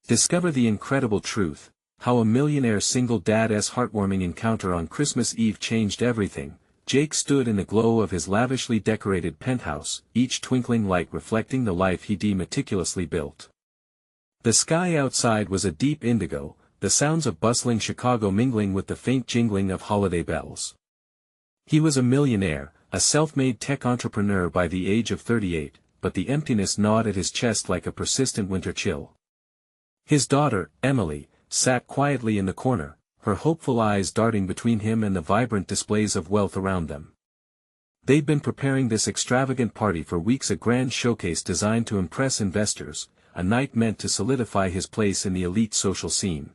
Discover the incredible truth, how a millionaire single dad's heartwarming encounter on Christmas Eve changed everything. Jake stood in the glow of his lavishly decorated penthouse, each twinkling light reflecting the life he'd meticulously built. The sky outside was a deep indigo, the sounds of bustling Chicago mingling with the faint jingling of holiday bells. He was a millionaire, a self-made tech entrepreneur by the age of 38, but the emptiness gnawed at his chest like a persistent winter chill. His daughter, Emily, sat quietly in the corner, her hopeful eyes darting between him and the vibrant displays of wealth around them. They'd been preparing this extravagant party for weeks, a grand showcase designed to impress investors, a night meant to solidify his place in the elite social scene.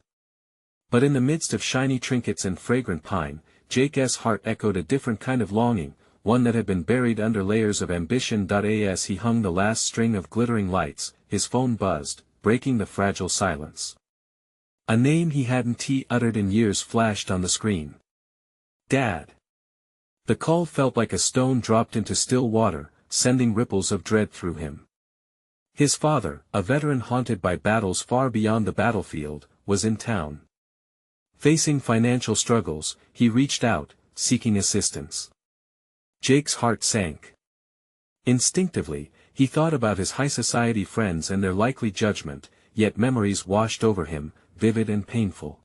But in the midst of shiny trinkets and fragrant pine, Jake's heart echoed a different kind of longing, one that had been buried under layers of ambition. As he hung the last string of glittering lights, his phone buzzed, breaking the fragile silence. A name he hadn't uttered in years flashed on the screen. Dad. The call felt like a stone dropped into still water, sending ripples of dread through him. His father, a veteran haunted by battles far beyond the battlefield, was in town. Facing financial struggles, he reached out, seeking assistance. Jake's heart sank. Instinctively, he thought about his high society friends and their likely judgment, yet memories washed over him, vivid and painful.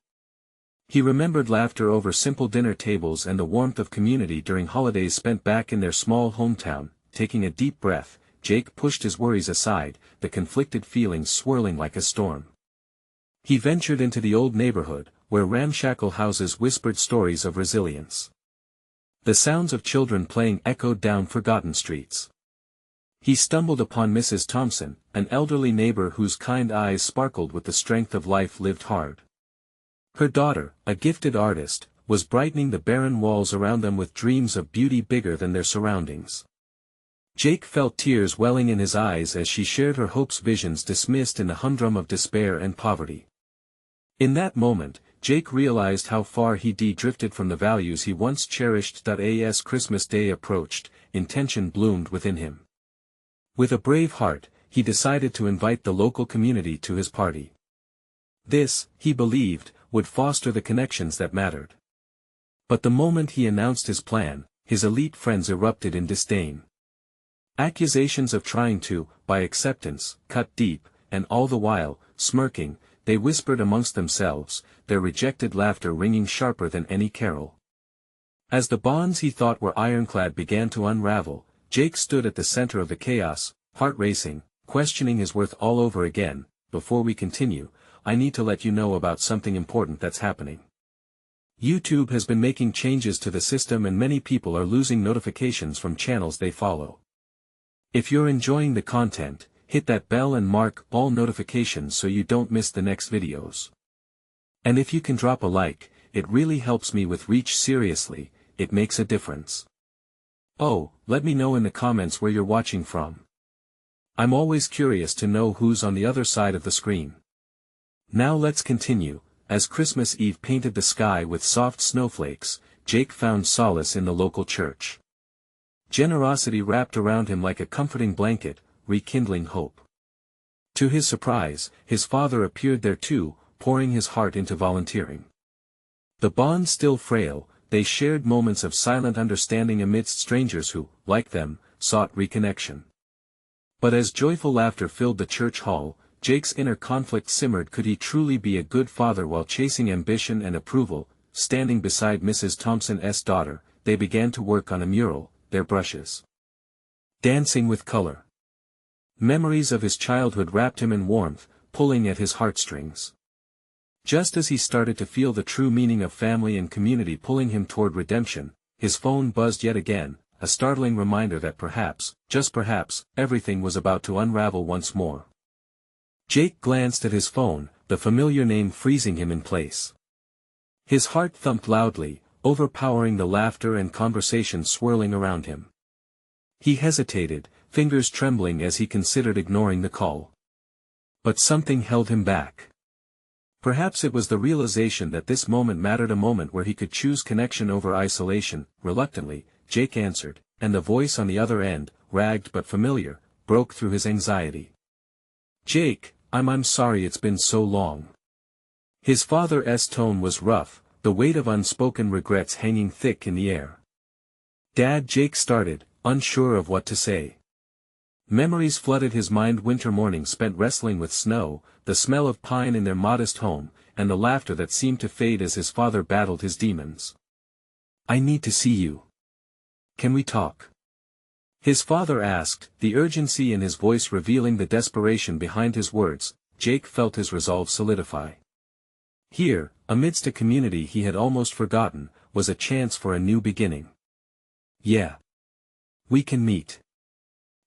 He remembered laughter over simple dinner tables and the warmth of community during holidays spent back in their small hometown. Taking a deep breath, Jake pushed his worries aside, the conflicted feelings swirling like a storm. He ventured into the old neighborhood, where ramshackle houses whispered stories of resilience. The sounds of children playing echoed down forgotten streets. He stumbled upon Mrs. Thompson, an elderly neighbor whose kind eyes sparkled with the strength of life lived hard. Her daughter, a gifted artist, was brightening the barren walls around them with dreams of beauty bigger than their surroundings. Jake felt tears welling in his eyes as she shared her hopes, visions dismissed in the humdrum of despair and poverty. In that moment, Jake realized how far he'd drifted from the values he once cherished. As Christmas Day approached, intention bloomed within him. With a brave heart, he decided to invite the local community to his party. This, he believed, would foster the connections that mattered. But the moment he announced his plan, his elite friends erupted in disdain. Accusations of trying to, by acceptance, cut deep, and all the while, smirking, they whispered amongst themselves, their rejected laughter ringing sharper than any carol. As the bonds he thought were ironclad began to unravel, Jake stood at the center of the chaos, heart racing, questioning his worth all over again. Before we continue, I need to let you know about something important that's happening. YouTube has been making changes to the system and many people are losing notifications from channels they follow. If you're enjoying the content, hit that bell and mark all notifications so you don't miss the next videos. And if you can drop a like, it really helps me with reach. Seriously, it makes a difference. Oh, let me know in the comments where you're watching from. I'm always curious to know who's on the other side of the screen. Now let's continue. As Christmas Eve painted the sky with soft snowflakes, Jake found solace in the local church. Generosity wrapped around him like a comforting blanket, rekindling hope. To his surprise, his father appeared there too, pouring his heart into volunteering. The bond still frail, they shared moments of silent understanding amidst strangers who, like them, sought reconnection. But as joyful laughter filled the church hall, Jake's inner conflict simmered. Could he truly be a good father while chasing ambition and approval? Standing beside Mrs. Thompson's daughter, they began to work on a mural, their brushes dancing with color. Memories of his childhood wrapped him in warmth, pulling at his heartstrings. Just as he started to feel the true meaning of family and community pulling him toward redemption, his phone buzzed yet again, a startling reminder that perhaps, just perhaps, everything was about to unravel once more. Jake glanced at his phone, the familiar name freezing him in place. His heart thumped loudly, overpowering the laughter and conversation swirling around him. He hesitated, fingers trembling as he considered ignoring the call. But something held him back. Perhaps it was the realization that this moment mattered, a moment where he could choose connection over isolation. Reluctantly, Jake answered, and the voice on the other end, ragged but familiar, broke through his anxiety. "Jake, I'm sorry it's been so long." His father's tone was rough, the weight of unspoken regrets hanging thick in the air. "Dad," Jake started, unsure of what to say. Memories flooded his mind, winter mornings spent wrestling with snow, the smell of pine in their modest home, and the laughter that seemed to fade as his father battled his demons. "I need to see you. Can we talk?" His father asked, the urgency in his voice revealing the desperation behind his words. Jake felt his resolve solidify. Here, amidst a community he had almost forgotten, was a chance for a new beginning. "Yeah. We can meet."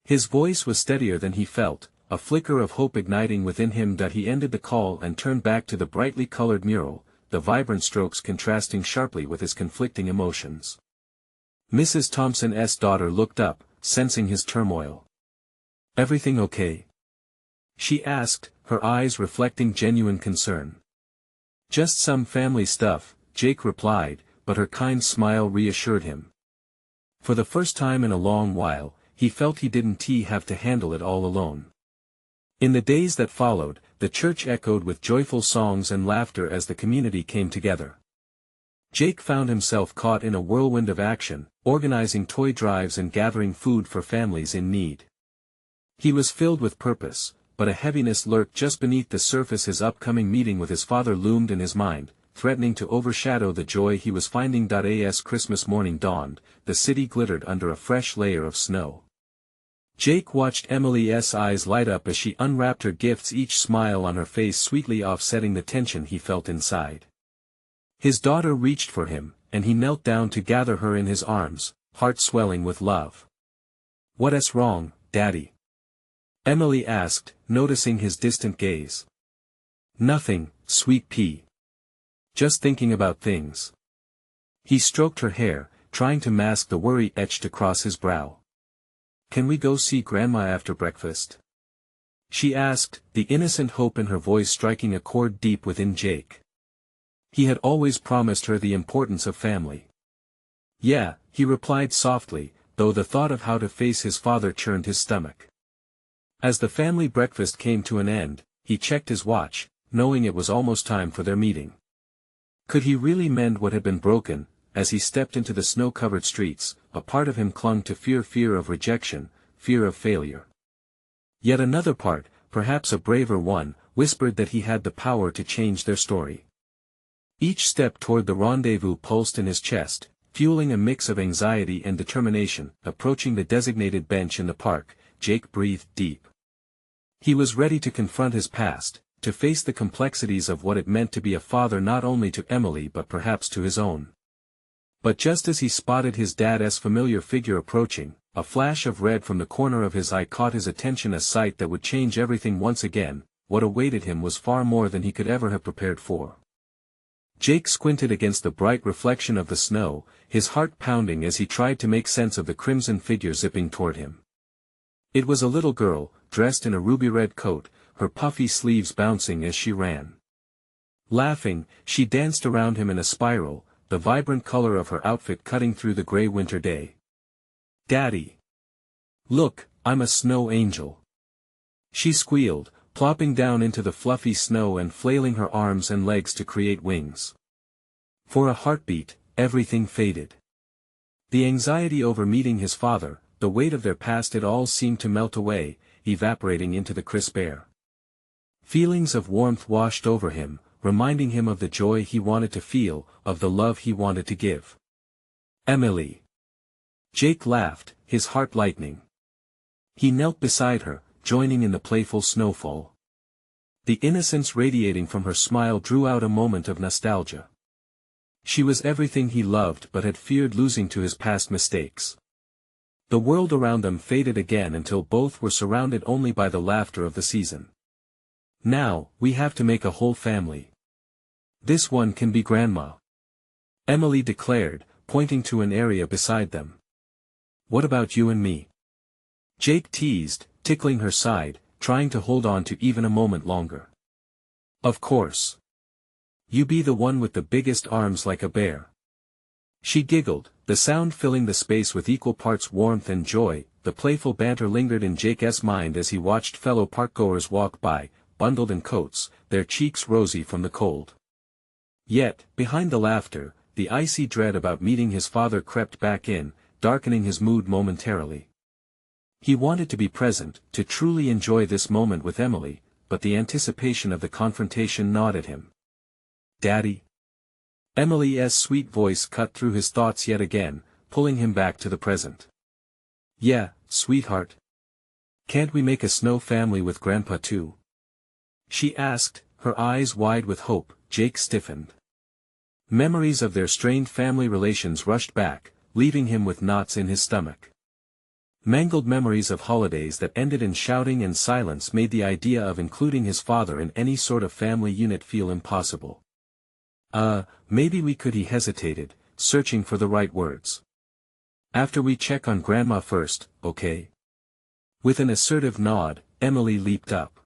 His voice was steadier than he felt, a flicker of hope igniting within him that he ended the call and turned back to the brightly colored mural, the vibrant strokes contrasting sharply with his conflicting emotions. Mrs. Thompson's daughter looked up, sensing his turmoil. "Everything okay?" she asked, her eyes reflecting genuine concern. "Just some family stuff," Jake replied, but her kind smile reassured him. For the first time in a long while, he felt he didn't have to handle it all alone. In the days that followed, the church echoed with joyful songs and laughter as the community came together. Jake found himself caught in a whirlwind of action, organizing toy drives and gathering food for families in need. He was filled with purpose, but a heaviness lurked just beneath the surface. His upcoming meeting with his father loomed in his mind, threatening to overshadow the joy he was finding. As Christmas morning dawned, the city glittered under a fresh layer of snow. Jake watched Emily's eyes light up as she unwrapped her gifts, each smile on her face sweetly offsetting the tension he felt inside. His daughter reached for him, and he knelt down to gather her in his arms, heart swelling with love. "What's wrong, Daddy?" Emily asked, noticing his distant gaze. "Nothing, sweet pea. Just thinking about things." He stroked her hair, trying to mask the worry etched across his brow. "Can we go see Grandma after breakfast?" she asked, the innocent hope in her voice striking a chord deep within Jake. He had always promised her the importance of family. "Yeah," he replied softly, though the thought of how to face his father churned his stomach. As the family breakfast came to an end, he checked his watch, knowing it was almost time for their meeting. Could he really mend what had been broken? As he stepped into the snow-covered streets, a part of him clung to fear of rejection, fear of failure. Yet another part, perhaps a braver one, whispered that he had the power to change their story. Each step toward the rendezvous pulsed in his chest, fueling a mix of anxiety and determination. Approaching the designated bench in the park, Jake breathed deep. He was ready to confront his past, to face the complexities of what it meant to be a father not only to Emily but perhaps to his own. But just as he spotted his dad's familiar figure approaching, a flash of red from the corner of his eye caught his attention, a sight that would change everything once again. What awaited him was far more than he could ever have prepared for. Jake squinted against the bright reflection of the snow, his heart pounding as he tried to make sense of the crimson figure zipping toward him. It was a little girl, dressed in a ruby-red coat, her puffy sleeves bouncing as she ran. Laughing, she danced around him in a spiral, the vibrant color of her outfit cutting through the gray winter day. "Daddy! Look, I'm a snow angel!" she squealed, plopping down into the fluffy snow and flailing her arms and legs to create wings. For a heartbeat, everything faded. The anxiety over meeting his father, the weight of their past, it all seemed to melt away, evaporating into the crisp air. Feelings of warmth washed over him, reminding him of the joy he wanted to feel, of the love he wanted to give. "Emily!" Jake laughed, his heart lightening. He knelt beside her, joining in the playful snowfall. The innocence radiating from her smile drew out a moment of nostalgia. She was everything he loved but had feared losing to his past mistakes. The world around them faded again until both were surrounded only by the laughter of the season. "Now, we have to make a whole family. This one can be Grandma," Emily declared, pointing to an area beside them. "What about you and me?" Jake teased, tickling her side, trying to hold on to even a moment longer. "Of course. You be the one with the biggest arms like a bear." She giggled, the sound filling the space with equal parts warmth and joy. The playful banter lingered in Jake's mind as he watched fellow parkgoers walk by, bundled in coats, their cheeks rosy from the cold. Yet, behind the laughter, the icy dread about meeting his father crept back in, darkening his mood momentarily. He wanted to be present, to truly enjoy this moment with Emily, but the anticipation of the confrontation gnawed at him. "Daddy?" Emily's sweet voice cut through his thoughts yet again, pulling him back to the present. "Yeah, sweetheart. Can't we make a snow family with Grandpa too?" she asked, her eyes wide with hope. Jake stiffened. Memories of their strained family relations rushed back, leaving him with knots in his stomach. Mangled memories of holidays that ended in shouting and silence made the idea of including his father in any sort of family unit feel impossible. Maybe we could." He hesitated, searching for the right words. "After we check on Grandma first, okay?" With an assertive nod, Emily leaped up.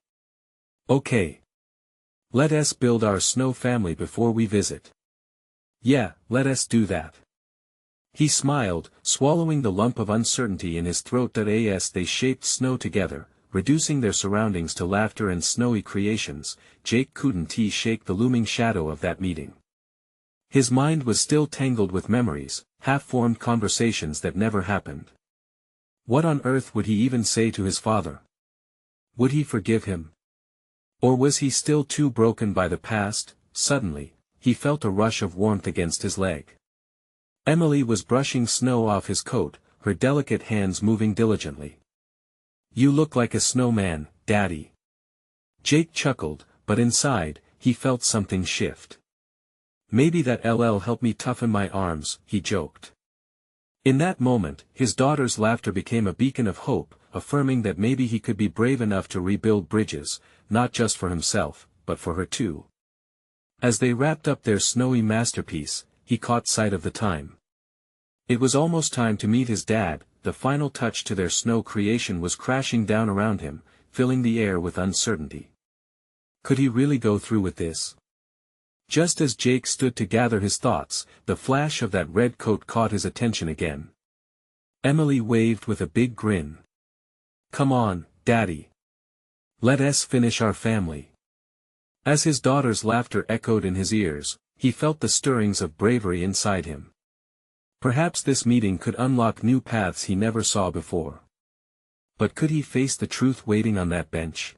"Okay. Let us build our snow family before we visit." "Yeah, let us do that." He smiled, swallowing the lump of uncertainty in his throat. As they shaped snow together, reducing their surroundings to laughter and snowy creations, Jake couldn't shake the looming shadow of that meeting. His mind was still tangled with memories, half-formed conversations that never happened. What on earth would he even say to his father? Would he forgive him? Or was he still too broken by the past? Suddenly, he felt a rush of warmth against his leg. Emily was brushing snow off his coat, her delicate hands moving diligently. "You look like a snowman, Daddy." Jake chuckled, but inside, he felt something shift. "Maybe that'll help me toughen my arms," he joked. In that moment, his daughter's laughter became a beacon of hope, affirming that maybe he could be brave enough to rebuild bridges, not just for himself, but for her too. As they wrapped up their snowy masterpiece, he caught sight of the time. It was almost time to meet his dad. The final touch to their snow creation was crashing down around him, filling the air with uncertainty. Could he really go through with this? Just as Jake stood to gather his thoughts, the flash of that red coat caught his attention again. Emily waved with a big grin. "Come on, Daddy. Let us finish our family." As his daughter's laughter echoed in his ears, he felt the stirrings of bravery inside him. Perhaps this meeting could unlock new paths he never saw before. But could he face the truth waiting on that bench?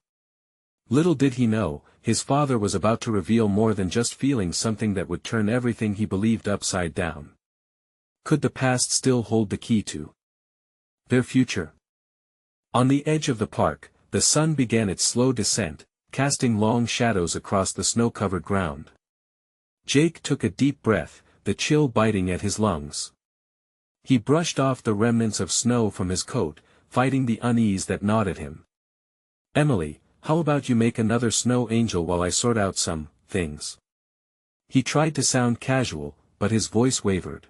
Little did he know, his father was about to reveal more than just feeling something that would turn everything he believed upside down. Could the past still hold the key to their future? On the edge of the park, the sun began its slow descent, casting long shadows across the snow-covered ground. Jake took a deep breath, the chill biting at his lungs. He brushed off the remnants of snow from his coat, fighting the unease that gnawed at him. "Emily, how about you make another snow angel while I sort out some things?" He tried to sound casual, but his voice wavered.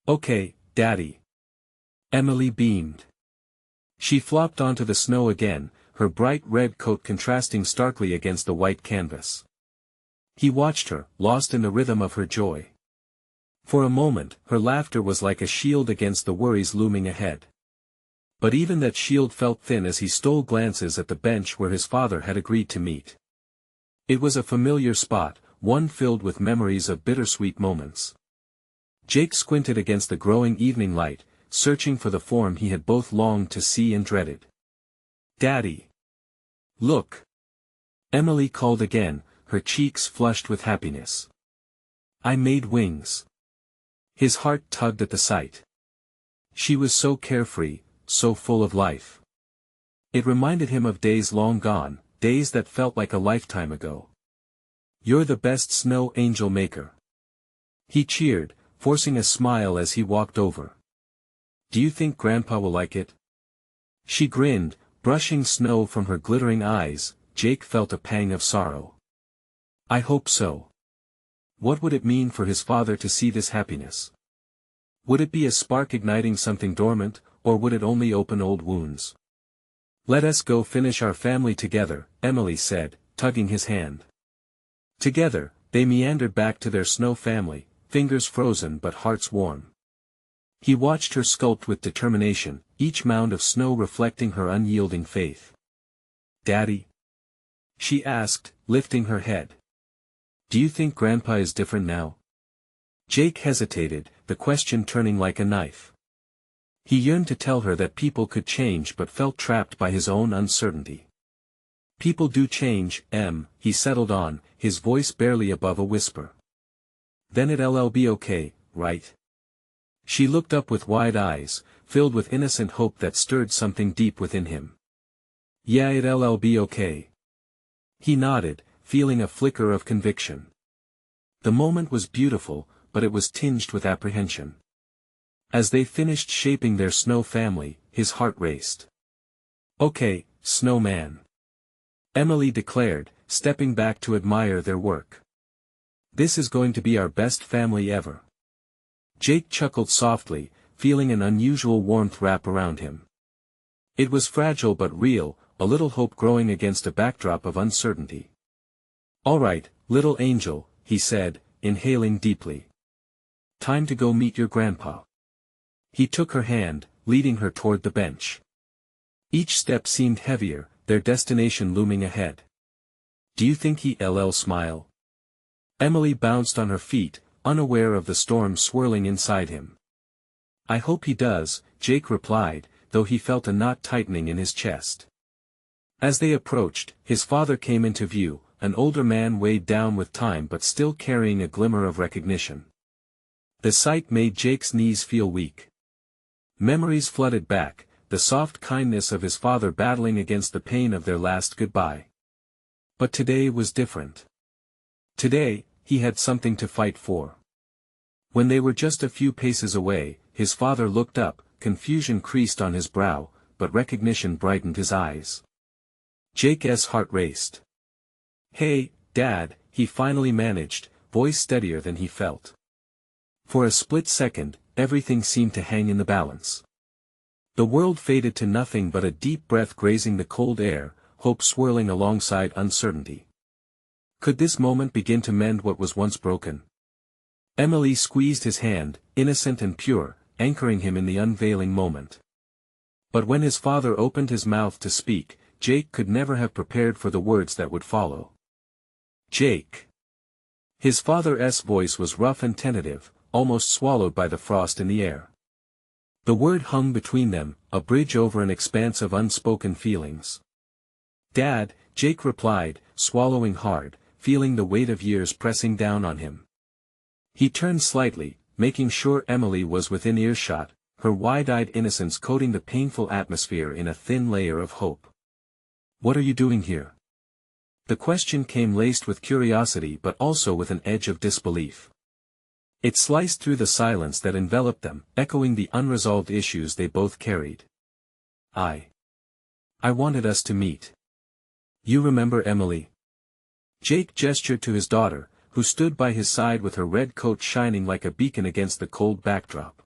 "Okay, Daddy." Emily beamed. She flopped onto the snow again, her bright red coat contrasting starkly against the white canvas. He watched her, lost in the rhythm of her joy. For a moment, her laughter was like a shield against the worries looming ahead. But even that shield felt thin as he stole glances at the bench where his father had agreed to meet. It was a familiar spot, one filled with memories of bittersweet moments. Jake squinted against the growing evening light, searching for the form he had both longed to see and dreaded. "Daddy! Look!" Emily called again, her cheeks flushed with happiness. "I made wings." His heart tugged at the sight. She was so carefree, so full of life. It reminded him of days long gone, days that felt like a lifetime ago. "You're the best snow angel maker." He cheered, forcing a smile as he walked over. "Do you think Grandpa will like it?" She grinned, brushing snow from her glittering eyes. Jake felt a pang of sorrow. "I hope so." What would it mean for his father to see this happiness? Would it be a spark igniting something dormant, or would it only open old wounds? "Let us go finish our family together," Emily said, tugging his hand. Together, they meandered back to their snow family, fingers frozen but hearts warm. He watched her sculpt with determination, each mound of snow reflecting her unyielding faith. "Daddy?" she asked, lifting her head. Do you think Grandpa is different now? Jake hesitated, the question turning like a knife. He yearned to tell her that people could change but felt trapped by his own uncertainty. People do change, he settled on, his voice barely above a whisper. Then it'll be okay, right? She looked up with wide eyes, filled with innocent hope that stirred something deep within him. Yeah, it'll be okay. He nodded, feeling a flicker of conviction. The moment was beautiful, but it was tinged with apprehension. As they finished shaping their snow family, his heart raced. Okay, snowman. Emily declared, stepping back to admire their work. This is going to be our best family ever. Jake chuckled softly, feeling an unusual warmth wrap around him. It was fragile but real, a little hope growing against a backdrop of uncertainty. All right, little angel, he said, inhaling deeply. Time to go meet your grandpa. He took her hand, leading her toward the bench. Each step seemed heavier, their destination looming ahead. Do you think he'll smile? Emily bounced on her feet, unaware of the storm swirling inside him. I hope he does, Jake replied, though he felt a knot tightening in his chest. As they approached, his father came into view, an older man weighed down with time but still carrying a glimmer of recognition. The sight made Jake's knees feel weak. Memories flooded back, the soft kindness of his father battling against the pain of their last goodbye. But today was different. Today, he had something to fight for. When they were just a few paces away, his father looked up, confusion creased on his brow, but recognition brightened his eyes. Jake's heart raced. Hey, Dad, he finally managed, voice steadier than he felt. For a split second, everything seemed to hang in the balance. The world faded to nothing but a deep breath grazing the cold air, hope swirling alongside uncertainty. Could this moment begin to mend what was once broken? Emily squeezed his hand, innocent and pure, anchoring him in the unveiling moment. But when his father opened his mouth to speak, Jake could never have prepared for the words that would follow. Jake. His father's voice was rough and tentative, almost swallowed by the frost in the air. The word hung between them, a bridge over an expanse of unspoken feelings. Dad, Jake replied, swallowing hard, feeling the weight of years pressing down on him. He turned slightly, making sure Emily was within earshot, her wide-eyed innocence coating the painful atmosphere in a thin layer of hope. What are you doing here? The question came laced with curiosity but also with an edge of disbelief. It sliced through the silence that enveloped them, echoing the unresolved issues they both carried. I wanted us to meet. You remember Emily? Jake gestured to his daughter, who stood by his side with her red coat shining like a beacon against the cold backdrop.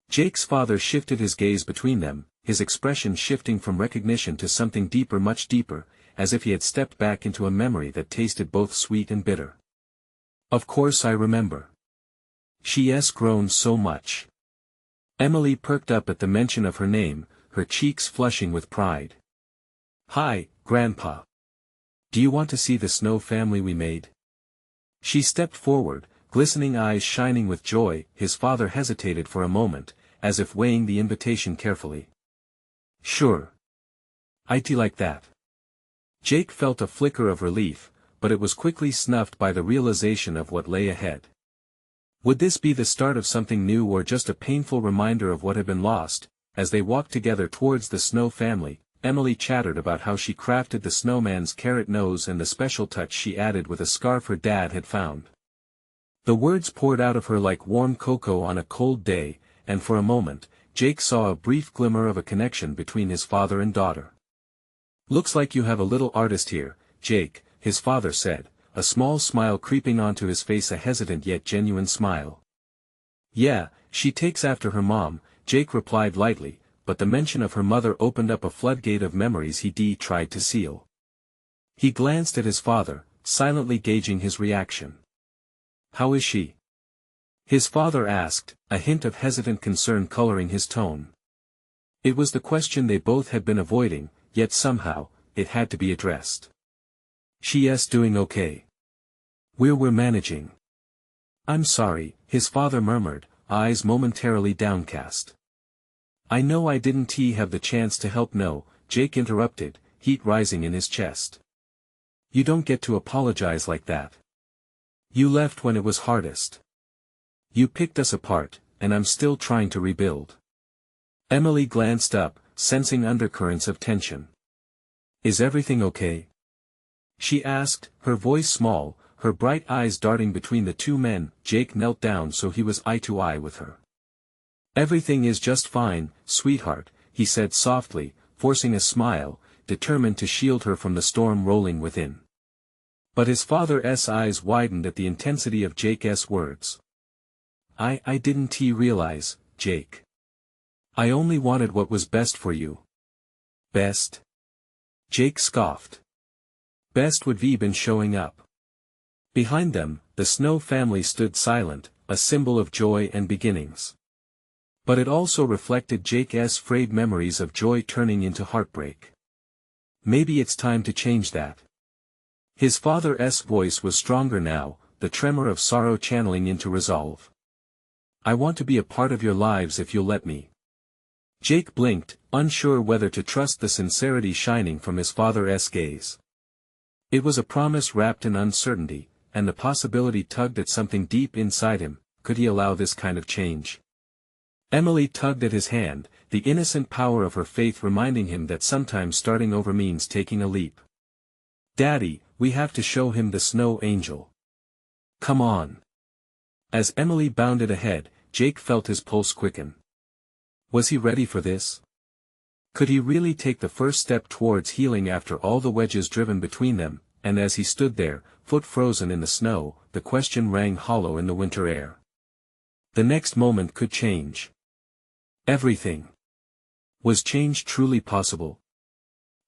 Jake's father shifted his gaze between them, his expression shifting from recognition to something deeper, much deeper, as if he had stepped back into a memory that tasted both sweet and bitter. Of course I remember. She's grown so much. Emily perked up at the mention of her name, her cheeks flushing with pride. Hi, Grandpa. Do you want to see the snow family we made? She stepped forward, glistening eyes shining with joy. His father hesitated for a moment, as if weighing the invitation carefully. Sure. I'd like that. Jake felt a flicker of relief, but it was quickly snuffed by the realization of what lay ahead. Would this be the start of something new or just a painful reminder of what had been lost? As they walked together towards the Snow family, Emily chattered about how she crafted the snowman's carrot nose and the special touch she added with a scarf her dad had found. The words poured out of her like warm cocoa on a cold day, and for a moment, Jake saw a brief glimmer of a connection between his father and daughter. Looks like you have a little artist here, Jake, his father said, a small smile creeping onto his face, a hesitant yet genuine smile. Yeah, she takes after her mom, Jake replied lightly, but the mention of her mother opened up a floodgate of memories he tried to seal. He glanced at his father, silently gauging his reaction. How is she? His father asked, a hint of hesitant concern coloring his tone. It was the question they both had been avoiding, yet somehow, it had to be addressed. She's doing okay. We're managing. I'm sorry, his father murmured, eyes momentarily downcast. I know I didn't have the chance to help. No, Jake interrupted, heat rising in his chest. You don't get to apologize like that. You left when it was hardest. You picked us apart, and I'm still trying to rebuild. Emily glanced up, sensing undercurrents of tension. Is everything okay? She asked, her voice small, her bright eyes darting between the two men. Jake knelt down so he was eye to eye with her. Everything is just fine, sweetheart, he said softly, forcing a smile, determined to shield her from the storm rolling within. But his father's eyes widened at the intensity of Jake's words. I didn't realize, Jake. I only wanted what was best for you. Best? Jake scoffed. Best would be been showing up. Behind them, the Snow family stood silent, a symbol of joy and beginnings. But it also reflected Jake's frayed memories of joy turning into heartbreak. Maybe it's time to change that. His father's voice was stronger now, the tremor of sorrow channeling into resolve. I want to be a part of your lives if you'll let me. Jake blinked, unsure whether to trust the sincerity shining from his father's gaze. It was a promise wrapped in uncertainty, and the possibility tugged at something deep inside him. Could he allow this kind of change? Emily tugged at his hand, the innocent power of her faith reminding him that sometimes starting over means taking a leap. Daddy, we have to show him the Snow Angel. Come on. As Emily bounded ahead, Jake felt his pulse quicken. Was he ready for this? Could he really take the first step towards healing after all the wedges driven between them? And as he stood there, foot frozen in the snow, the question rang hollow in the winter air. The next moment could change. Everything. Was change truly possible?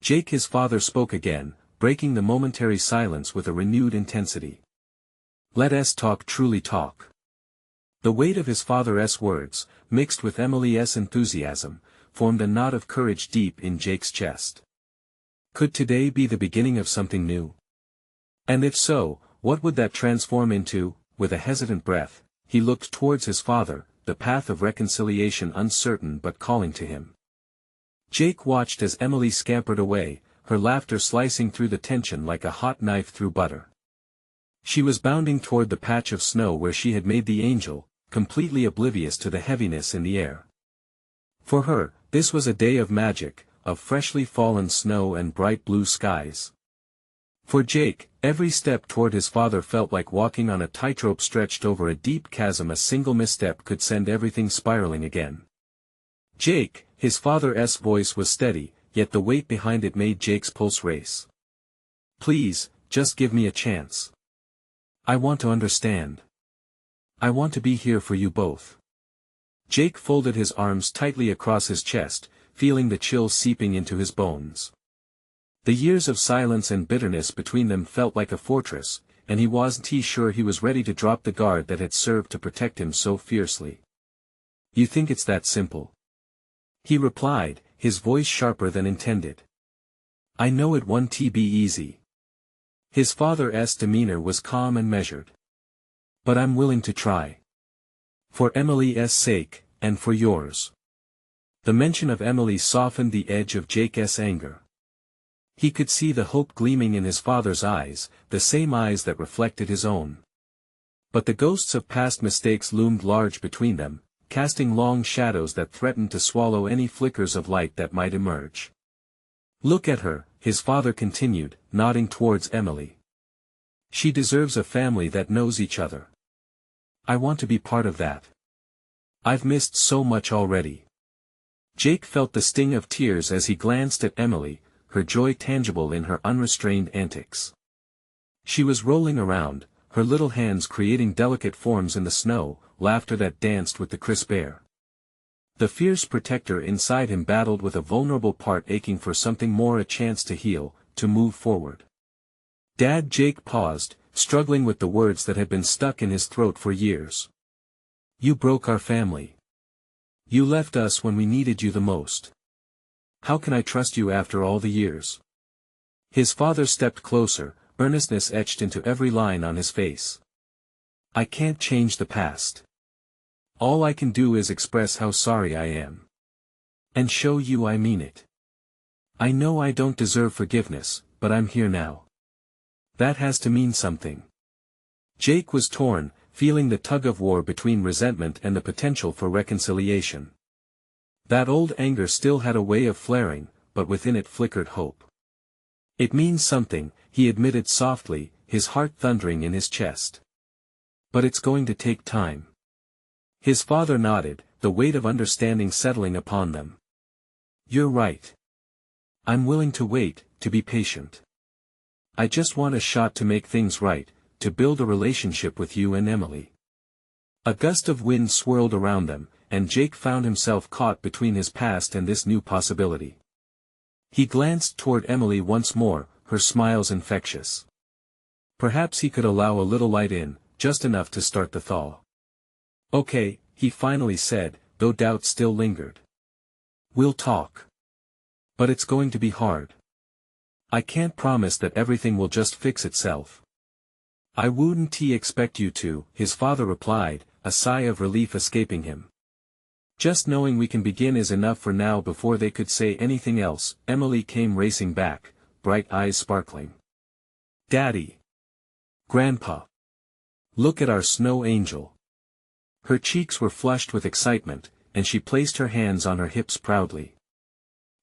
Jake, his father, spoke again, breaking the momentary silence with a renewed intensity. Let us talk, truly talk. The weight of his father's words, mixed with Emily's enthusiasm, formed a knot of courage deep in Jake's chest. Could today be the beginning of something new? And if so, what would that transform into? With a hesitant breath, he looked towards his father, the path of reconciliation uncertain but calling to him. Jake watched as Emily scampered away, her laughter slicing through the tension like a hot knife through butter. She was bounding toward the patch of snow where she had made the angel, completely oblivious to the heaviness in the air. For her, this was a day of magic, of freshly fallen snow and bright blue skies. For Jake, every step toward his father felt like walking on a tightrope stretched over a deep chasm. A single misstep could send everything spiraling again. Jake, his father's voice was steady, yet the weight behind it made Jake's pulse race. Please, just give me a chance. I want to understand. I want to be here for you both. Jake folded his arms tightly across his chest, feeling the chill seeping into his bones. The years of silence and bitterness between them felt like a fortress, and he wasn't sure he was ready to drop the guard that had served to protect him so fiercely. You think it's that simple? He replied, his voice sharper than intended. I know it won't be easy. His father's demeanor was calm and measured. But I'm willing to try. For Emily's sake, and for yours. The mention of Emily softened the edge of Jake's anger. He could see the hope gleaming in his father's eyes, the same eyes that reflected his own. But the ghosts of past mistakes loomed large between them, casting long shadows that threatened to swallow any flickers of light that might emerge. Look at her, his father continued, nodding towards Emily. She deserves a family that knows each other. I want to be part of that. I've missed so much already. Jake felt the sting of tears as he glanced at Emily, her joy tangible in her unrestrained antics. She was rolling around, her little hands creating delicate forms in the snow, laughter that danced with the crisp air. The fierce protector inside him battled with a vulnerable part aching for something more, a chance to heal, to move forward. Dad, Jake paused, struggling with the words that had been stuck in his throat for years. You broke our family. You left us when we needed you the most. How can I trust you after all the years? His father stepped closer, earnestness etched into every line on his face. I can't change the past. All I can do is express how sorry I am. And show you I mean it. I know I don't deserve forgiveness, but I'm here now. That has to mean something. Jake was torn, feeling the tug-of-war between resentment and the potential for reconciliation. That old anger still had a way of flaring, but within it flickered hope. It means something, he admitted softly, his heart thundering in his chest. But it's going to take time. His father nodded, the weight of understanding settling upon them. You're right. I'm willing to wait, to be patient. I just want a shot to make things right, to build a relationship with you and Emily. A gust of wind swirled around them, and Jake found himself caught between his past and this new possibility. He glanced toward Emily once more, her smiles infectious. Perhaps he could allow a little light in, just enough to start the thaw. Okay, he finally said, though doubt still lingered. We'll talk. But it's going to be hard. I can't promise that everything will just fix itself. I wouldn't expect you to, his father replied, a sigh of relief escaping him. Just knowing we can begin is enough for now. Before they could say anything else, Emily came racing back, bright eyes sparkling. Daddy! Grandpa! Look at our snow angel! Her cheeks were flushed with excitement, and she placed her hands on her hips proudly.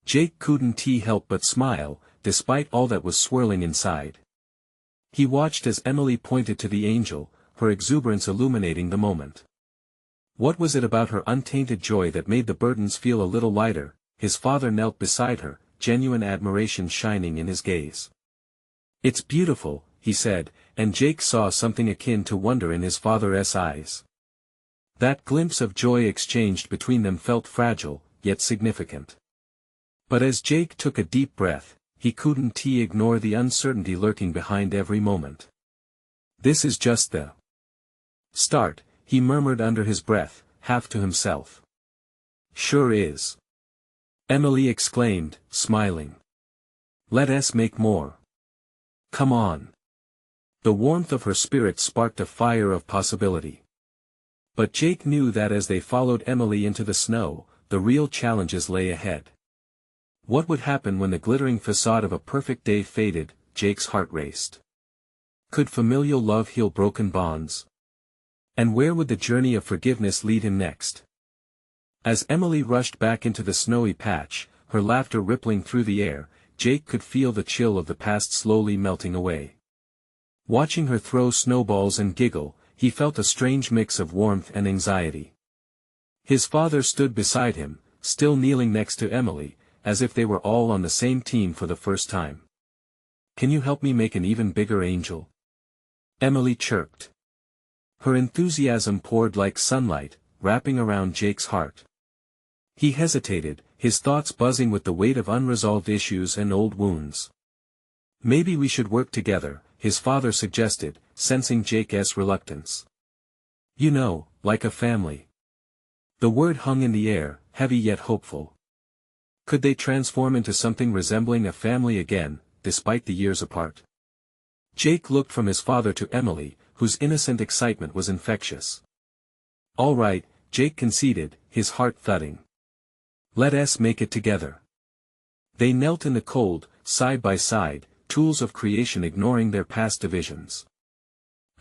Jake couldn't help but smile, despite all that was swirling inside. He watched as Emily pointed to the angel, her exuberance illuminating the moment. What was it about her untainted joy that made the burdens feel a little lighter? His father knelt beside her, genuine admiration shining in his gaze. It's beautiful, he said, and Jake saw something akin to wonder in his father's eyes. That glimpse of joy exchanged between them felt fragile, yet significant. But as Jake took a deep breath, he couldn't ignore the uncertainty lurking behind every moment. This is just the start, he murmured under his breath, half to himself. Sure is. Emily exclaimed, smiling. Let us make more. Come on. The warmth of her spirit sparked a fire of possibility. But Jake knew that as they followed Emily into the snow, the real challenges lay ahead. What would happen when the glittering facade of a perfect day faded? Jake's heart raced. Could familial love heal broken bonds? And where would the journey of forgiveness lead him next? As Emily rushed back into the snowy patch, her laughter rippling through the air, Jake could feel the chill of the past slowly melting away. Watching her throw snowballs and giggle, he felt a strange mix of warmth and anxiety. His father stood beside him, still kneeling next to Emily, as if they were all on the same team for the first time. Can you help me make an even bigger angel? Emily chirped. Her enthusiasm poured like sunlight, wrapping around Jake's heart. He hesitated, his thoughts buzzing with the weight of unresolved issues and old wounds. Maybe we should work together, his father suggested, sensing Jake's reluctance. You know, like a family. The word hung in the air, heavy yet hopeful. Could they transform into something resembling a family again, despite the years apart? Jake looked from his father to Emily, whose innocent excitement was infectious. All right, Jake conceded, his heart thudding. Let us make it together. They knelt in the cold, side by side, tools of creation ignoring their past divisions.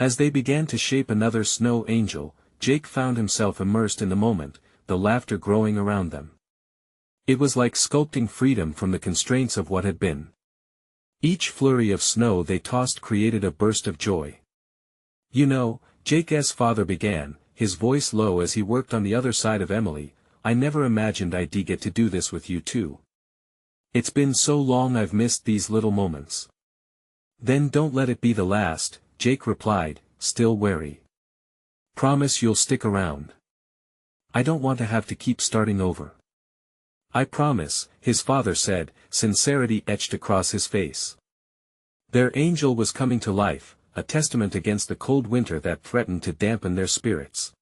As they began to shape another snow angel, Jake found himself immersed in the moment, the laughter growing around them. It was like sculpting freedom from the constraints of what had been. Each flurry of snow they tossed created a burst of joy. You know, Jake's father began, his voice low as he worked on the other side of Emily, I never imagined I'd get to do this with you too. It's been so long I've missed these little moments. Then don't let it be the last, Jake replied, still wary. Promise you'll stick around. I don't want to have to keep starting over. I promise, his father said, sincerity etched across his face. Their angel was coming to life, a testament against the cold winter that threatened to dampen their spirits.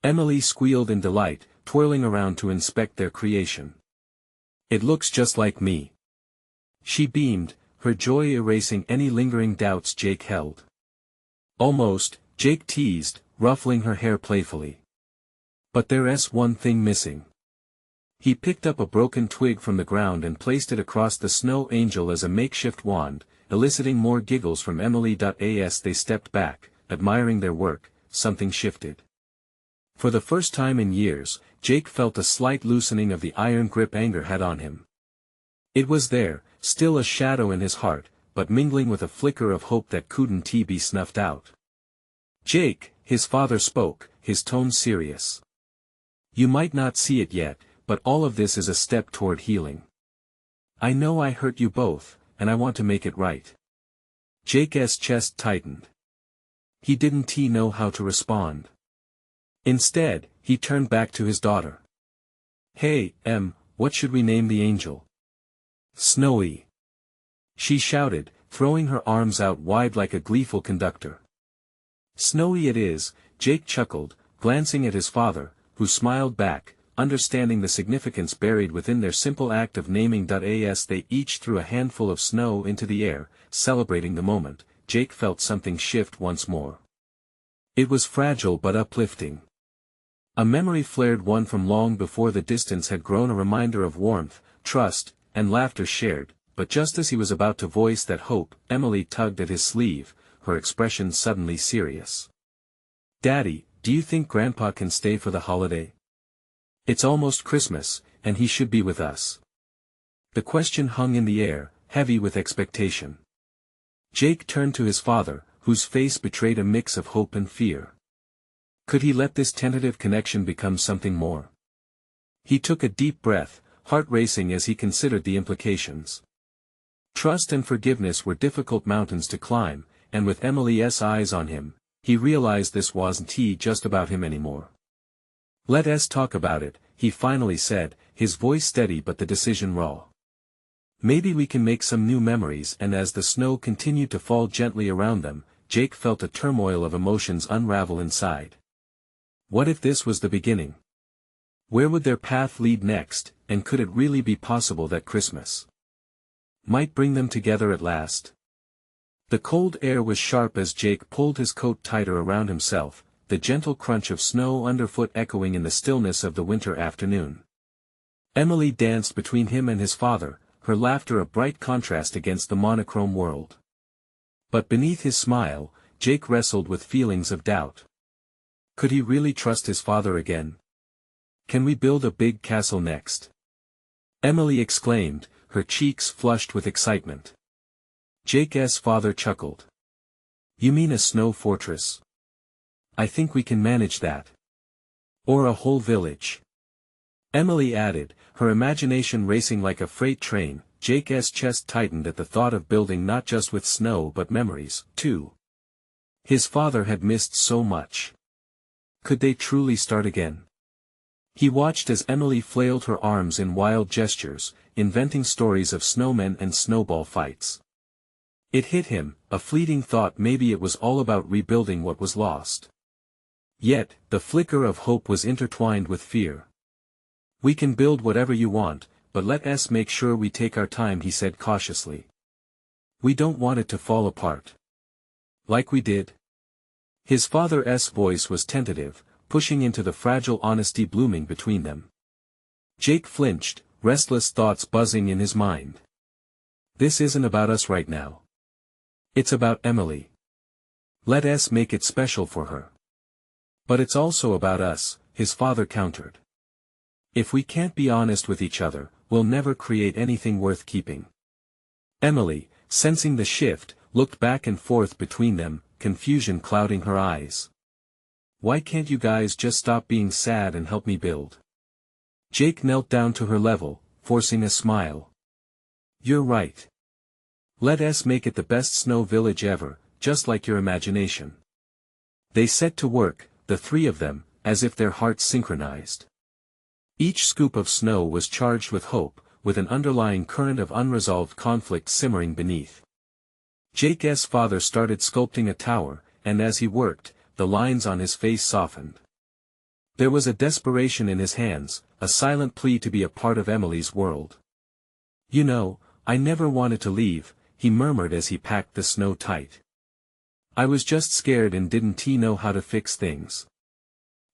Emily squealed in delight, twirling around to inspect their creation. It looks just like me. She beamed, her joy erasing any lingering doubts Jake held. Almost, Jake teased, ruffling her hair playfully. But there's one thing missing. He picked up a broken twig from the ground and placed it across the snow angel as a makeshift wand, eliciting more giggles from Emily. As they stepped back, admiring their work, something shifted. For the first time in years, Jake felt a slight loosening of the iron grip anger had on him. It was there, still a shadow in his heart, but mingling with a flicker of hope that couldn't be snuffed out. "Jake," his father spoke, his tone serious. "You might not see it yet, but all of this is a step toward healing. I know I hurt you both, and I want to make it right." Jake's chest tightened. He didn't know how to respond. Instead, he turned back to his daughter. "Hey, what should we name the angel?" "Snowy," she shouted, throwing her arms out wide like a gleeful conductor. "Snowy it is," Jake chuckled, glancing at his father, who smiled back, understanding the significance buried within their simple act of naming. As they each threw a handful of snow into the air, celebrating the moment, Jake felt something shift once more. It was fragile but uplifting. A memory flared, one from long before the distance had grown, a reminder of warmth, trust, and laughter shared, but just as he was about to voice that hope, Emily tugged at his sleeve, her expression suddenly serious. "Daddy, do you think Grandpa can stay for the holiday? It's almost Christmas, and he should be with us." The question hung in the air, heavy with expectation. Jake turned to his father, whose face betrayed a mix of hope and fear. Could he let this tentative connection become something more? He took a deep breath, heart racing as he considered the implications. Trust and forgiveness were difficult mountains to climb, and with Emily's eyes on him, he realized this wasn't just about him anymore. "Let us talk about it," he finally said, his voice steady but the decision raw. "Maybe we can make some new memories." And as the snow continued to fall gently around them, Jake felt a turmoil of emotions unravel inside. What if this was the beginning? Where would their path lead next, and could it really be possible that Christmas might bring them together at last? The cold air was sharp as Jake pulled his coat tighter around himself, the gentle crunch of snow underfoot echoing in the stillness of the winter afternoon. Emily danced between him and his father, her laughter a bright contrast against the monochrome world. But beneath his smile, Jake wrestled with feelings of doubt. Could he really trust his father again? "Can we build a big castle next?" Emily exclaimed, her cheeks flushed with excitement. Jake's father chuckled. "You mean a snow fortress? I think we can manage that. Or a whole village." Emily added, her imagination racing like a freight train. Jake's chest tightened at the thought of building not just with snow but memories, too. His father had missed so much. Could they truly start again? He watched as Emily flailed her arms in wild gestures, inventing stories of snowmen and snowball fights. It hit him, a fleeting thought, maybe it was all about rebuilding what was lost. Yet, the flicker of hope was intertwined with fear. "We can build whatever you want, but let us make sure we take our time," he said cautiously. "We don't want it to fall apart. Like we did." His father's voice was tentative, pushing into the fragile honesty blooming between them. Jake flinched, restless thoughts buzzing in his mind. "This isn't about us right now. It's about Emily. Let us make it special for her." "But it's also about us," his father countered. "If we can't be honest with each other, we'll never create anything worth keeping." Emily, sensing the shift, looked back and forth between them, confusion clouding her eyes. "Why can't you guys just stop being sad and help me build?" Jake knelt down to her level, forcing a smile. "You're right. Let us make it the best snow village ever, just like your imagination." They set to work, the three of them, as if their hearts synchronized. Each scoop of snow was charged with hope, with an underlying current of unresolved conflict simmering beneath. Jake's father started sculpting a tower, and as he worked, the lines on his face softened. There was a desperation in his hands, a silent plea to be a part of Emily's world. "You know, I never wanted to leave," he murmured as he packed the snow tight. I was just scared and didn't know how to fix things.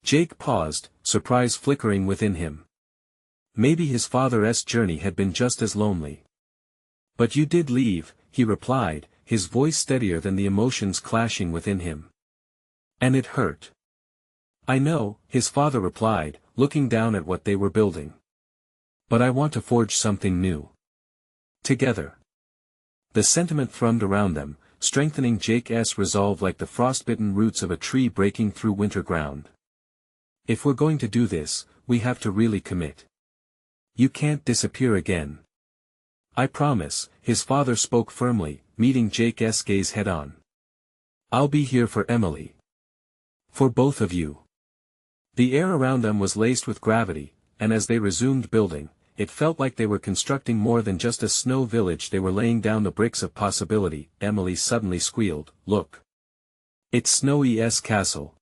Jake paused, surprise flickering within him. Maybe his father's journey had been just as lonely. But you did leave, he replied, his voice steadier than the emotions clashing within him. And it hurt. I know, his father replied, looking down at what they were building. But I want to forge something new. Together. The sentiment thrummed around them, strengthening Jake's resolve like the frostbitten roots of a tree breaking through winter ground. If we're going to do this, we have to really commit. You can't disappear again. I promise, his father spoke firmly, meeting Jake's gaze head-on. I'll be here for Emily. For both of you. The air around them was laced with gravity, and as they resumed building, it felt like they were constructing more than just a snow village. They were laying down the bricks of possibility. Emily suddenly squealed, "Look! It's Snowy's castle."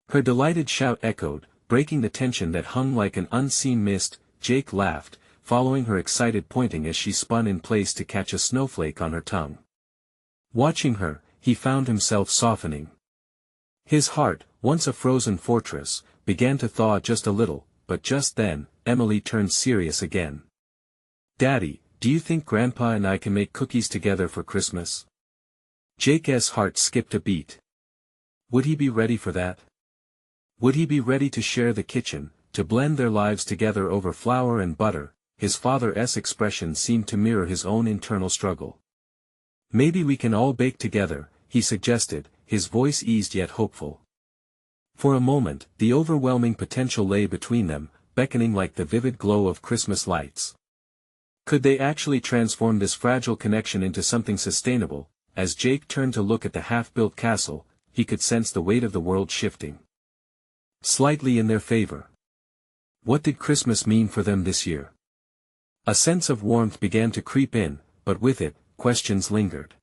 Her delighted shout echoed, breaking the tension that hung like an unseen mist. Jake laughed, following her excited pointing as she spun in place to catch a snowflake on her tongue. Watching her, he found himself softening. His heart, once a frozen fortress, began to thaw just a little, but just then, Emily turned serious again. "Daddy, do you think Grandpa and I can make cookies together for Christmas?" Jake's heart skipped a beat. Would he be ready for that? Would he be ready to share the kitchen, to blend their lives together over flour and butter? His father's expression seemed to mirror his own internal struggle. "Maybe we can all bake together," he suggested, his voice eased yet hopeful. For a moment, the overwhelming potential lay between them, beckoning like the vivid glow of Christmas lights. Could they actually transform this fragile connection into something sustainable? As Jake turned to look at the half-built castle, he could sense the weight of the world shifting slightly in their favor. What did Christmas mean for them this year? A sense of warmth began to creep in, but with it, questions lingered.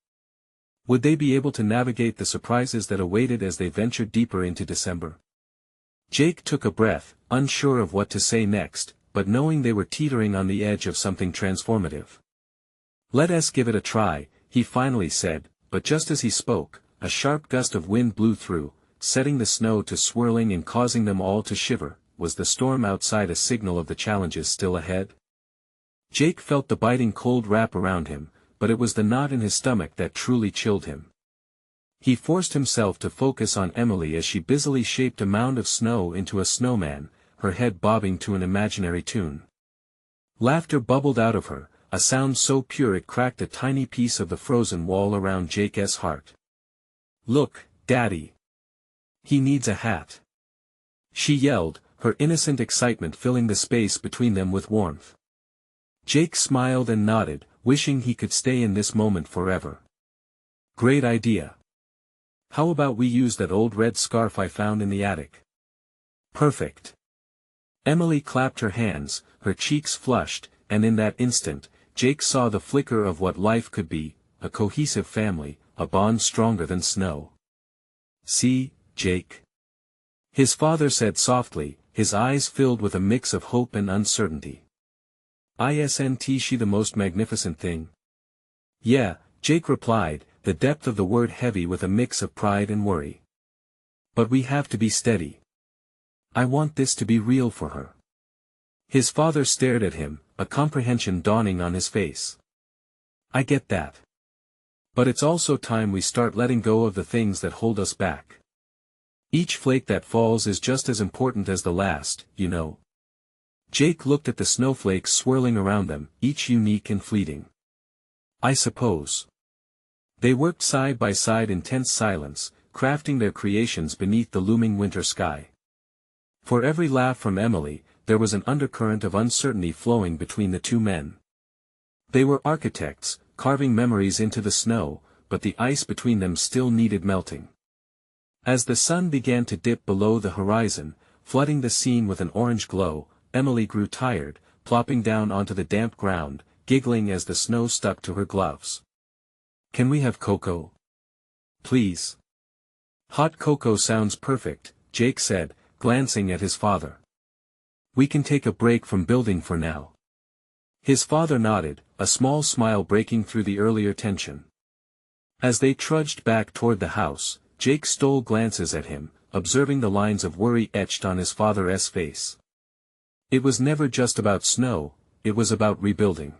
Would they be able to navigate the surprises that awaited as they ventured deeper into December? Jake took a breath, unsure of what to say next, but knowing they were teetering on the edge of something transformative. "Let us give it a try," he finally said, but just as he spoke, a sharp gust of wind blew through, setting the snow to swirling and causing them all to shiver. Was the storm outside a signal of the challenges still ahead? Jake felt the biting cold wrap around him, but it was the knot in his stomach that truly chilled him. He forced himself to focus on Emily as she busily shaped a mound of snow into a snowman, her head bobbing to an imaginary tune. Laughter bubbled out of her, a sound so pure it cracked a tiny piece of the frozen wall around Jake's heart. "Look, Daddy! He needs a hat!" she yelled, her innocent excitement filling the space between them with warmth. Jake smiled and nodded, wishing he could stay in this moment forever. "Great idea. How about we use that old red scarf I found in the attic?" "Perfect." Emily clapped her hands, her cheeks flushed, and in that instant, Jake saw the flicker of what life could be, a cohesive family, a bond stronger than snow. "See, Jake," his father said softly, his eyes filled with a mix of hope and uncertainty. "Isn't she the most magnificent thing?" "Yeah," Jake replied, the depth of the word heavy with a mix of pride and worry. "But we have to be steady. I want this to be real for her." His father stared at him, a comprehension dawning on his face. "I get that. But it's also time we start letting go of the things that hold us back. Each flake that falls is just as important as the last, you know." Jake looked at the snowflakes swirling around them, each unique and fleeting. "I suppose." They worked side by side in tense silence, crafting their creations beneath the looming winter sky. For every laugh from Emily, there was an undercurrent of uncertainty flowing between the two men. They were architects, carving memories into the snow, but the ice between them still needed melting. As the sun began to dip below the horizon, flooding the scene with an orange glow, Emily grew tired, plopping down onto the damp ground, giggling as the snow stuck to her gloves. "Can we have cocoa? Please." "Hot cocoa sounds perfect," Jake said, glancing at his father. "We can take a break from building for now." His father nodded, a small smile breaking through the earlier tension. As they trudged back toward the house, Jake stole glances at him, observing the lines of worry etched on his father's face. It was never just about snow, it was about rebuilding.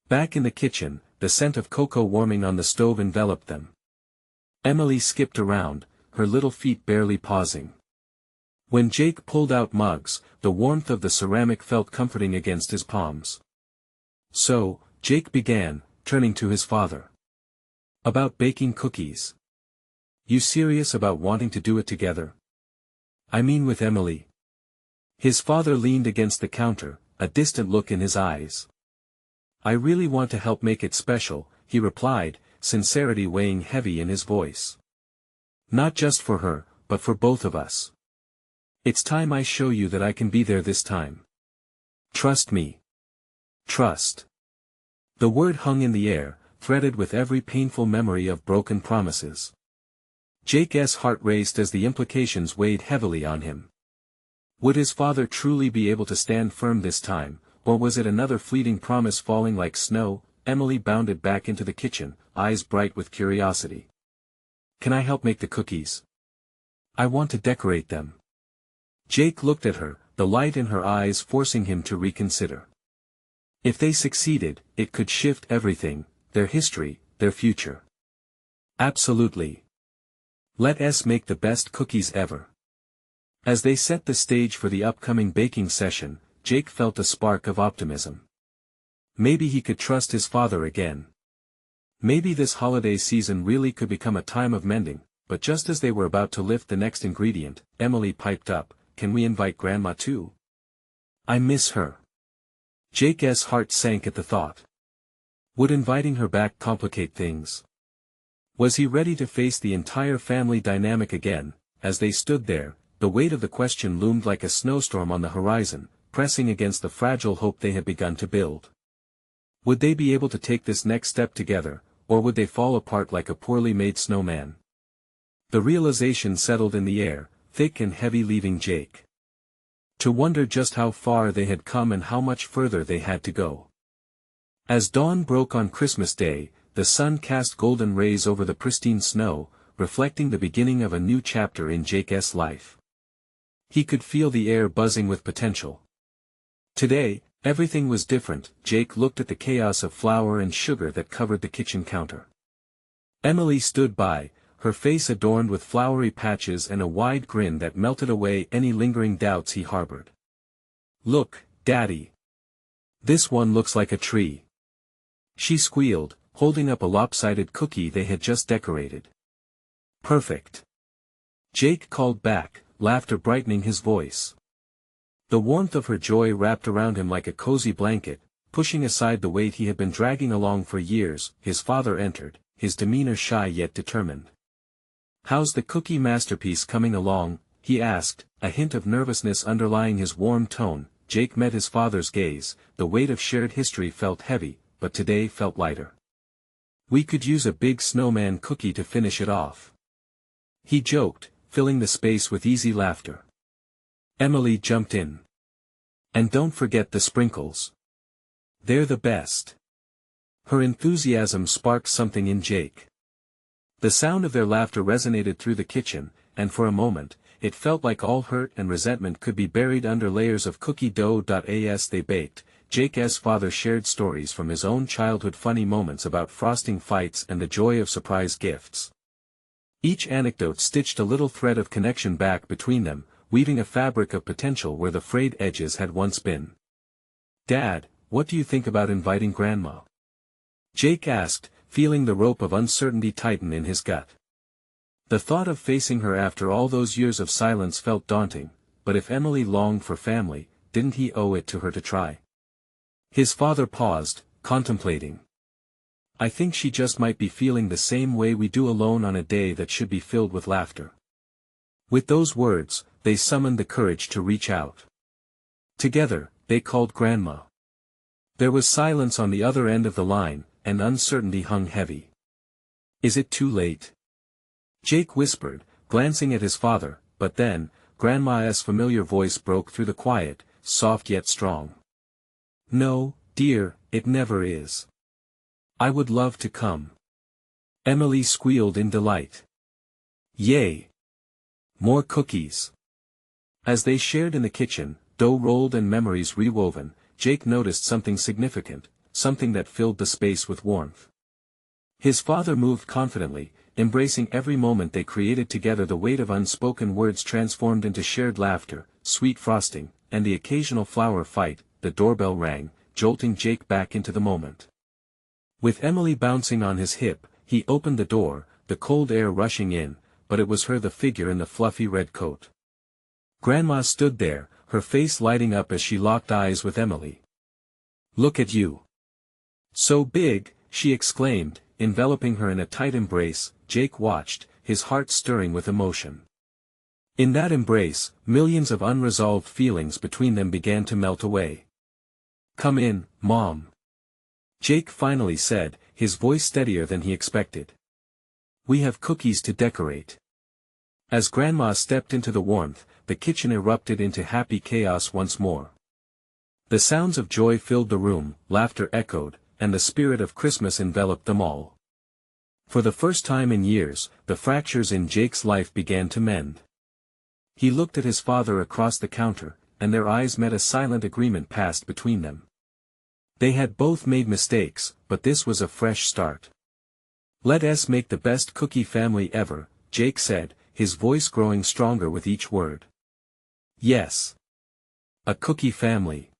Back in the kitchen, the scent of cocoa warming on the stove enveloped them. Emily skipped around, her little feet barely pausing. When Jake pulled out mugs, the warmth of the ceramic felt comforting against his palms. So, Jake began, turning to his father. About baking cookies. You serious about wanting to do it together? I mean with Emily. His father leaned against the counter, a distant look in his eyes. I really want to help make it special, he replied, sincerity weighing heavy in his voice. Not just for her, but for both of us. It's time I show you that I can be there this time. Trust me. Trust. The word hung in the air, threaded with every painful memory of broken promises. Jake's heart raced as the implications weighed heavily on him. Would his father truly be able to stand firm this time, or was it another fleeting promise falling like snow? Emily bounded back into the kitchen, eyes bright with curiosity. Can I help make the cookies? I want to decorate them. Jake looked at her, the light in her eyes forcing him to reconsider. If they succeeded, it could shift everything, their history, their future. Absolutely. Let us make the best cookies ever. As they set the stage for the upcoming baking session, Jake felt a spark of optimism. Maybe he could trust his father again. Maybe this holiday season really could become a time of mending, but just as they were about to lift the next ingredient, Emily piped up, can we invite Grandma too? I miss her. Jake's heart sank at the thought. Would inviting her back complicate things? Was he ready to face the entire family dynamic again? As they stood there, the weight of the question loomed like a snowstorm on the horizon, pressing against the fragile hope they had begun to build. Would they be able to take this next step together, or would they fall apart like a poorly made snowman? The realization settled in the air, thick and heavy, leaving Jake to wonder just how far they had come and how much further they had to go. As dawn broke on Christmas Day, the sun cast golden rays over the pristine snow, reflecting the beginning of a new chapter in Jake's life. He could feel the air buzzing with potential. Today, everything was different. Jake looked at the chaos of flour and sugar that covered the kitchen counter. Emily stood by, her face adorned with flowery patches and a wide grin that melted away any lingering doubts he harbored. Look, Daddy. This one looks like a tree. She squealed, holding up a lopsided cookie they had just decorated. Perfect. Jake called back, laughter brightening his voice. The warmth of her joy wrapped around him like a cozy blanket, pushing aside the weight he had been dragging along for years. His father entered, his demeanor shy yet determined. How's the cookie masterpiece coming along? He asked, a hint of nervousness underlying his warm tone. Jake met his father's gaze, the weight of shared history felt heavy, but today felt lighter. We could use a big snowman cookie to finish it off. He joked, filling the space with easy laughter. Emily jumped in. And don't forget the sprinkles. They're the best. Her enthusiasm sparked something in Jake. The sound of their laughter resonated through the kitchen, and for a moment, it felt like all hurt and resentment could be buried under layers of cookie dough. As they baked, Jake's father shared stories from his own childhood, funny moments about frosting fights and the joy of surprise gifts. Each anecdote stitched a little thread of connection back between them, weaving a fabric of potential where the frayed edges had once been. Dad, what do you think about inviting Grandma? Jake asked, feeling the rope of uncertainty tighten in his gut. The thought of facing her after all those years of silence felt daunting, but if Emily longed for family, didn't he owe it to her to try? His father paused, contemplating. I think she just might be feeling the same way we do alone on a day that should be filled with laughter. With those words, they summoned the courage to reach out. Together, they called Grandma. There was silence on the other end of the line, and uncertainty hung heavy. Is it too late? Jake whispered, glancing at his father, but then, Grandma's familiar voice broke through the quiet, soft yet strong. No, Dear, it never is. I would love to come. Emily squealed in delight. Yay! More cookies. As they shared in the kitchen, dough rolled and memories rewoven, Jake noticed something significant, something that filled the space with warmth. His father moved confidently, embracing every moment they created together. The weight of unspoken words transformed into shared laughter, sweet frosting, and the occasional flower fight. The doorbell rang, jolting Jake back into the moment. With Emily bouncing on his hip, he opened the door, the cold air rushing in, but it was her, the figure in the fluffy red coat. Grandma stood there, her face lighting up as she locked eyes with Emily. Look at you. So big, she exclaimed, enveloping her in a tight embrace. Jake watched, his heart stirring with emotion. In that embrace, millions of unresolved feelings between them began to melt away. Come in, Mom. Jake finally said, his voice steadier than he expected. We have cookies to decorate. As Grandma stepped into the warmth, the kitchen erupted into happy chaos once more. The sounds of joy filled the room, laughter echoed, and the spirit of Christmas enveloped them all. For the first time in years, the fractures in Jake's life began to mend. He looked at his father across the counter, and their eyes met. A silent agreement passed between them. They had both made mistakes, but this was a fresh start. Let us make the best cookie family ever, Jake said, his voice growing stronger with each word. Yes. A cookie family.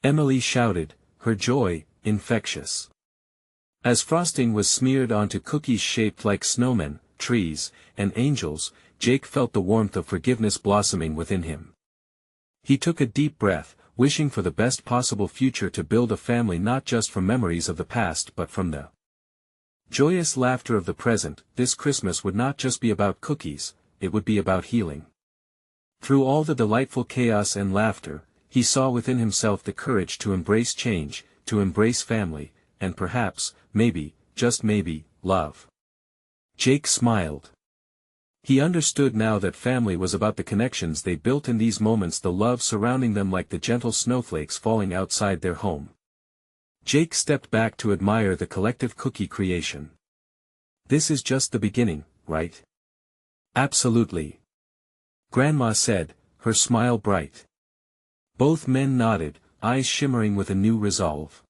Emily shouted, her joy infectious. As frosting was smeared onto cookies shaped like snowmen, trees, and angels, Jake felt the warmth of forgiveness blossoming within him. He took a deep breath, wishing for the best possible future, to build a family not just from memories of the past but from the joyous laughter of the present. This Christmas would not just be about cookies, it would be about healing. Through all the delightful chaos and laughter, he saw within himself the courage to embrace change, to embrace family, and perhaps, maybe, just maybe, love. Jake smiled. He understood now that family was about the connections they built in these moments, the love surrounding them like the gentle snowflakes falling outside their home. Jake stepped back to admire the collective cookie creation. This is just the beginning, right? Absolutely. Grandma said, her smile bright. Both men nodded, eyes shimmering with a new resolve.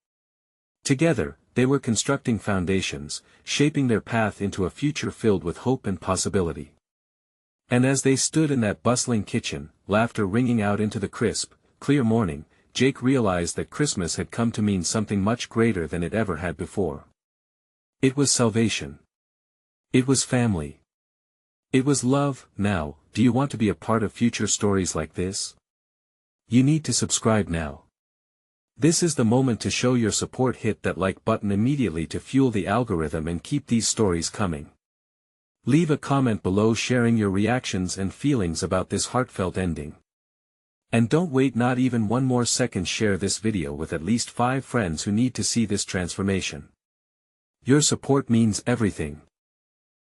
Together, they were constructing foundations, shaping their path into a future filled with hope and possibility. And as they stood in that bustling kitchen, laughter ringing out into the crisp, clear morning, Jake realized that Christmas had come to mean something much greater than it ever had before. It was salvation. It was family. It was love. Now, do you want to be a part of future stories like this? You need to subscribe now. This is the moment to show your support. Hit that like button immediately to fuel the algorithm and keep these stories coming. Leave a comment below sharing your reactions and feelings about this heartfelt ending. And don't wait not even one more second. Share this video with at least 5 friends who need to see this transformation. Your support means everything.